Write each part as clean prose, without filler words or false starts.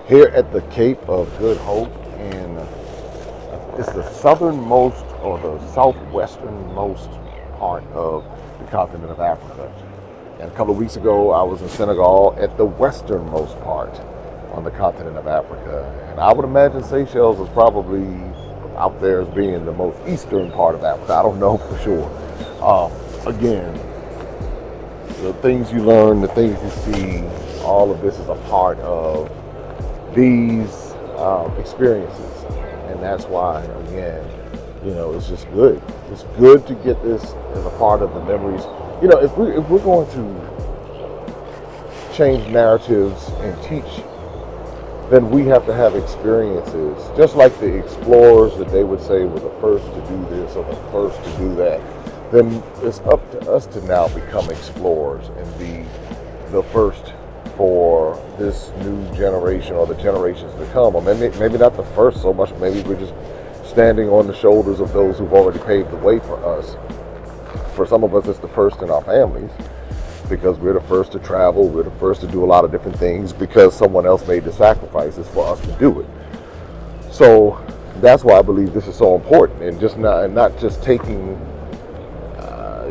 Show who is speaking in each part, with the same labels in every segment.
Speaker 1: here at the Cape of Good Hope, and it's the southernmost or the southwesternmost part of the continent of Africa. And a couple of weeks ago, I was in Senegal at the westernmost part on the continent of Africa. And I would imagine Seychelles is probably out there as being the most eastern part of Africa. I don't know for sure. Again, the things you learn, the things you see, all of this is a part of these experiences. And that's why, again, it's just good. It's good to get this as a part of the memories. If we're going to change narratives and teach, then we have to have experiences, just like the explorers that they would say were the first to do this or the first to do that. Then it's up to us to now become explorers and be the first for this new generation or the generations to come. Or maybe not the first so much, maybe we're just standing on the shoulders of those who've already paved the way for us. For some of us, it's the first in our families because we're the first to travel, we're the first to do a lot of different things because someone else made the sacrifices for us to do it. So that's why I believe this is so important, and just not just taking,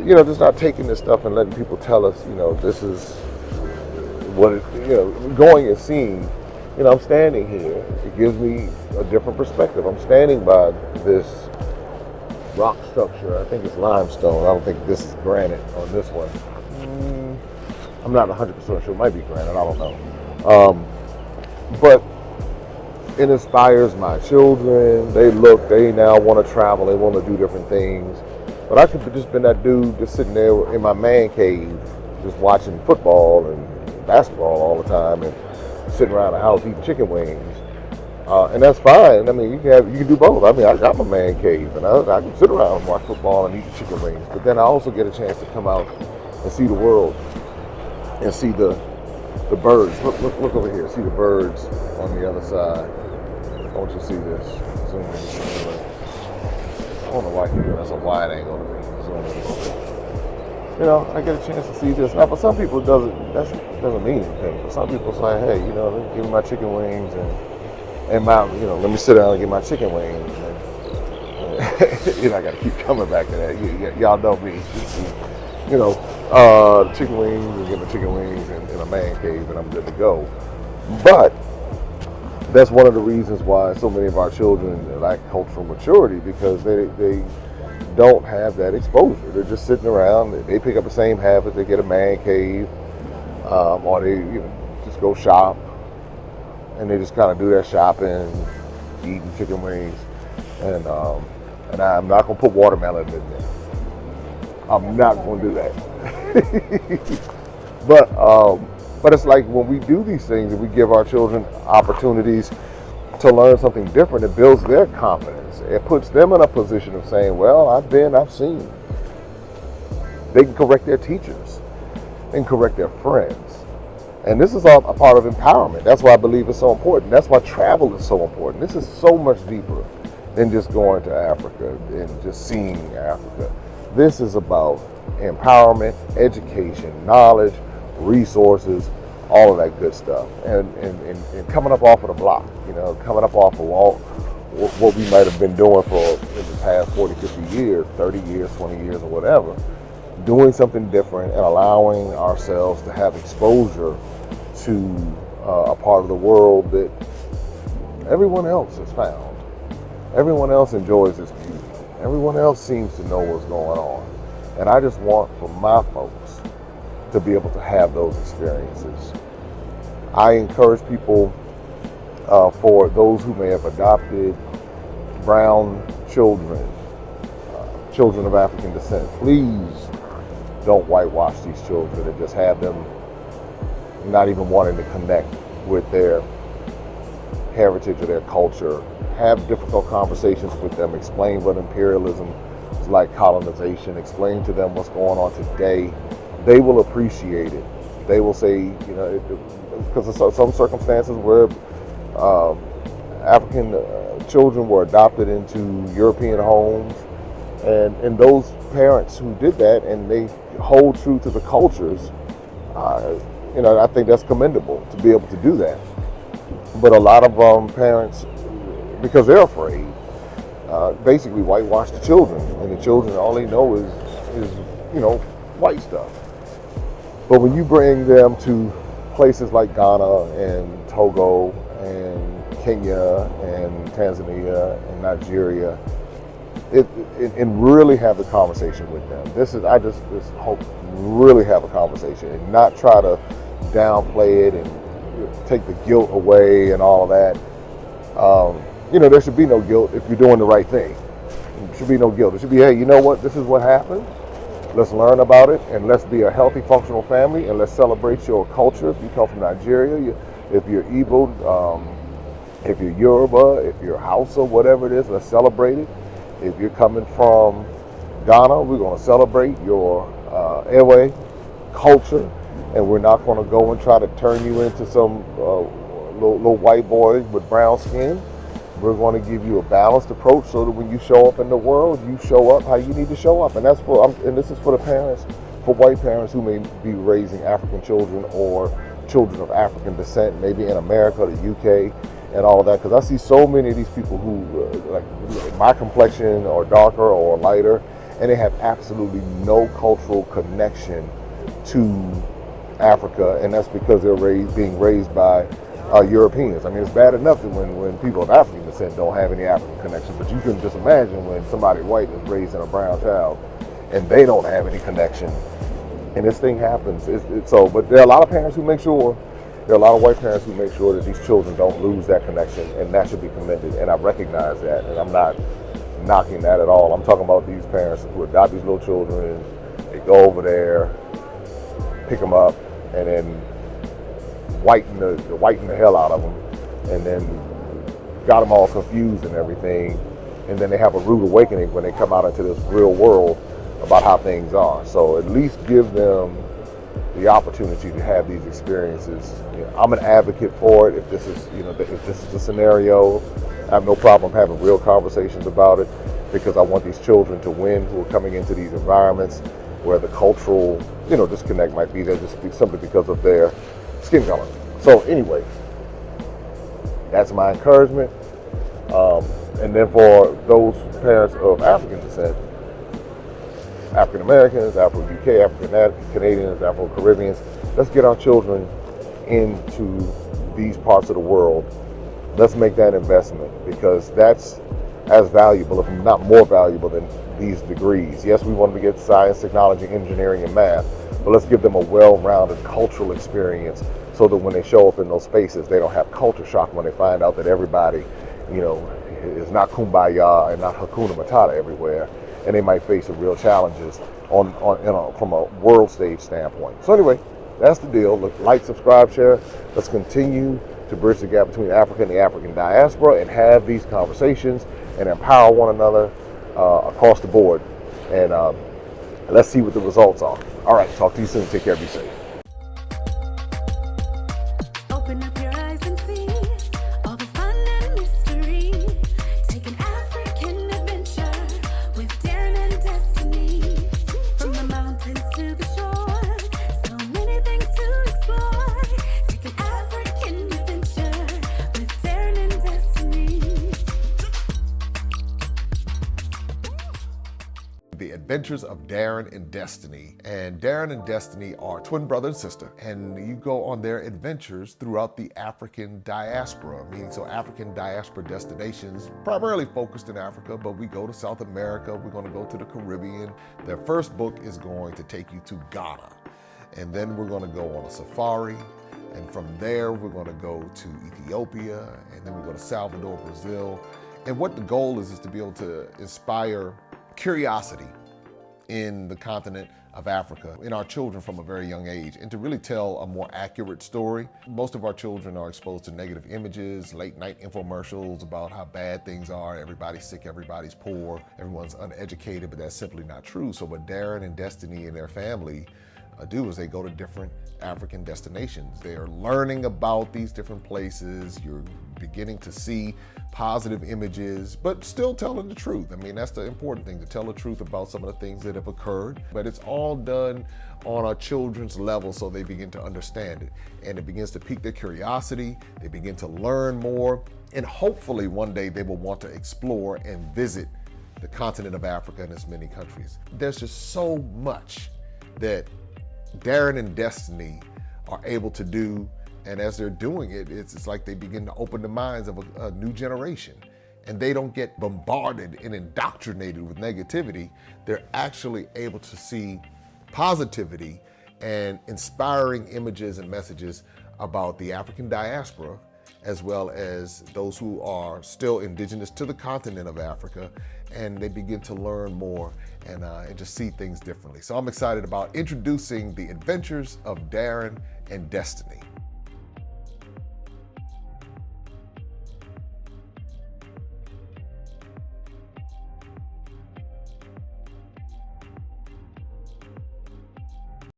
Speaker 1: just not taking this stuff and letting people tell us, this is what it, going and seeing. I'm standing here. It gives me a different perspective. I'm standing by this rock structure. I think it's limestone. I don't think this is granite on this one. I'm not 100% sure. It might be granite. I don't know. But it inspires my children. They now want to travel. They want to do different things. But I could have just been that dude just sitting there in my man cave, just watching football and basketball all the time and sitting around the house eating chicken wings. And that's fine. I mean, you can do both. I mean, I got my man cave, and I can sit around and watch football and eat chicken wings. But then I also get a chance to come out and see the world and see the birds. Look over here. See the birds on the other side. I want you to see this. Zoom in. I don't know why that's a wide angle to me. Zoom in. I get a chance to see this. Now, for some people, it doesn't mean anything. For some people, it's like, hey, let me give me my chicken wings and my, let me sit down and get my chicken wings. And, I got to keep coming back to that. Y'all know me. Chicken wings and get my chicken wings in a man cave, and I'm good to go. But that's one of the reasons why so many of our children lack cultural maturity, because they don't have that exposure. They're just sitting around. They pick up the same habits. They get a man cave, or they just go shop, and they just kind of do their shopping, eating chicken wings, and I'm not gonna put watermelon in there. I'm not gonna do that. But it's like when we do these things and we give our children opportunities to learn something different, it builds their confidence. It puts them in a position of saying, well, I've seen. They can correct their teachers. They can correct their friends. And this is all a part of empowerment. That's why I believe it's so important. That's why travel is so important. This is so much deeper than just going to Africa and just seeing Africa. This is about empowerment, education, knowledge, resources, all of that good stuff. And coming up off of the block, coming up off of what we might have been doing for in the past 40, 50 years, 30 years, 20 years, or whatever. Doing something different and allowing ourselves to have exposure to a part of the world that everyone else has found. Everyone else enjoys this beauty. Everyone else seems to know what's going on. And I just want for my folks to be able to have those experiences. I encourage people, for those who may have adopted brown children, children of African descent, please don't whitewash these children and just have them not even wanting to connect with their heritage or their culture. Have difficult conversations with them. Explain what imperialism is like, colonization. Explain to them what's going on today. They will appreciate it. They will say, because of some circumstances where African children were adopted into European homes, and those parents who did that and they hold true to the cultures, I think that's commendable to be able to do that. But a lot of parents, because they're afraid, basically whitewash the children, and the children all they know is white stuff. But when you bring them to places like Ghana and Togo and Kenya and Tanzania and Nigeria, and really have the conversation with them. I just hope really have a conversation and not try to downplay it and take the guilt away and all of that. There should be no guilt if you're doing the right thing. There should be no guilt. It should be, hey, you know what? This is what happened. Let's learn about it, and let's be a healthy, functional family, and let's celebrate your culture. If you come from Nigeria, if you're Igbo, if you're Yoruba, if you're Hausa, whatever it is, let's celebrate it. If you're coming from Ghana, we're going to celebrate your Ewe culture, and we're not going to go and try to turn you into some little white boy with brown skin. We're going to give you a balanced approach so that when you show up in the world, you show up how you need to show up. And this is for the parents, for white parents who may be raising African children or children of African descent, maybe in America, the UK, and all of that. Because I see so many of these people who, like my complexion or darker or lighter, and they have absolutely no cultural connection to Africa, and that's because they're being raised by Europeans. I mean, it's bad enough that when people of African descent don't have any African connection, but you can just imagine when somebody white is raising a brown child and they don't have any connection, and this thing happens. But there are a lot of parents who make sure, there are a lot of white parents who make sure that these children don't lose that connection, and that should be commended, and I recognize that, and I'm not knocking that at all. I'm talking about these parents who adopt these little children, they go over there, pick them up, and then whiten the hell out of them, and then got them all confused and everything, and then they have a rude awakening when they come out into this real world about how things are. So at least give them the opportunity to have these experiences. I'm an advocate for it. If this is a scenario, I have no problem having real conversations about it, because I want these children to win who are coming into these environments where the cultural disconnect might be there just simply because of their skin color. So anyway, that's my encouragement. And then for those parents of African descent, African Americans, Afro UK, African Canadians, Afro Caribbeans, let's get our children into these parts of the world. Let's make that investment, because that's as valuable, if not more valuable, than these degrees. Yes, we want to get science, technology, engineering, and math, but let's give them a well-rounded cultural experience so that when they show up in those spaces, they don't have culture shock when they find out that everybody, is not kumbaya and not hakuna matata everywhere, and they might face some real challenges from a world stage standpoint. So anyway, that's the deal. Look, like, subscribe, share. Let's continue to bridge the gap between Africa and the African diaspora, and have these conversations and empower one another across the board. And let's see what the results are. All right, talk to you soon. Take care. Be safe.
Speaker 2: Open up your eyes and see all the fun and mystery. Take an African adventure with Darren and Destiny. From the mountains to the shore, so many things to explore. Take an African adventure with Darren and Destiny.
Speaker 1: The Adventures of Darren and Destiny. And Darren and Destiny are twin brother and sister, and you go on their adventures throughout the African diaspora, meaning so African diaspora destinations, primarily focused in Africa, but we go to South America, we're going to go to the Caribbean. Their first book is going to take you to Ghana, and then we're going to go on a safari, and from there we're going to go to Ethiopia, and then we go to Salvador, Brazil. And what the goal is to be able to inspire curiosity in the continent of Africa, in our children from a very young age, and to really tell a more accurate story. Most of our children are exposed to negative images, late night infomercials about how bad things are, everybody's sick, everybody's poor, everyone's uneducated, but that's simply not true. So what Darren and Destiny and their family do is they go to different African destinations. They are learning about these different places. You're beginning to see positive images, but still telling the truth. I mean, that's the important thing, to tell the truth about some of the things that have occurred. But it's all done on our children's level so they begin to understand it. And it begins to pique their curiosity. They begin to learn more. And hopefully one day they will want to explore and visit the continent of Africa and its many countries. There's just so much that Darren and Destiny are able to do, and as they're doing it, it's like they begin to open the minds of a new generation, and they don't get bombarded and indoctrinated with negativity. They're actually able to see positivity and inspiring images and messages about the African diaspora, as well as those who are still indigenous to the continent of Africa, and they begin to learn more and just see things differently. So I'm excited about introducing the adventures of Darren and Destiny.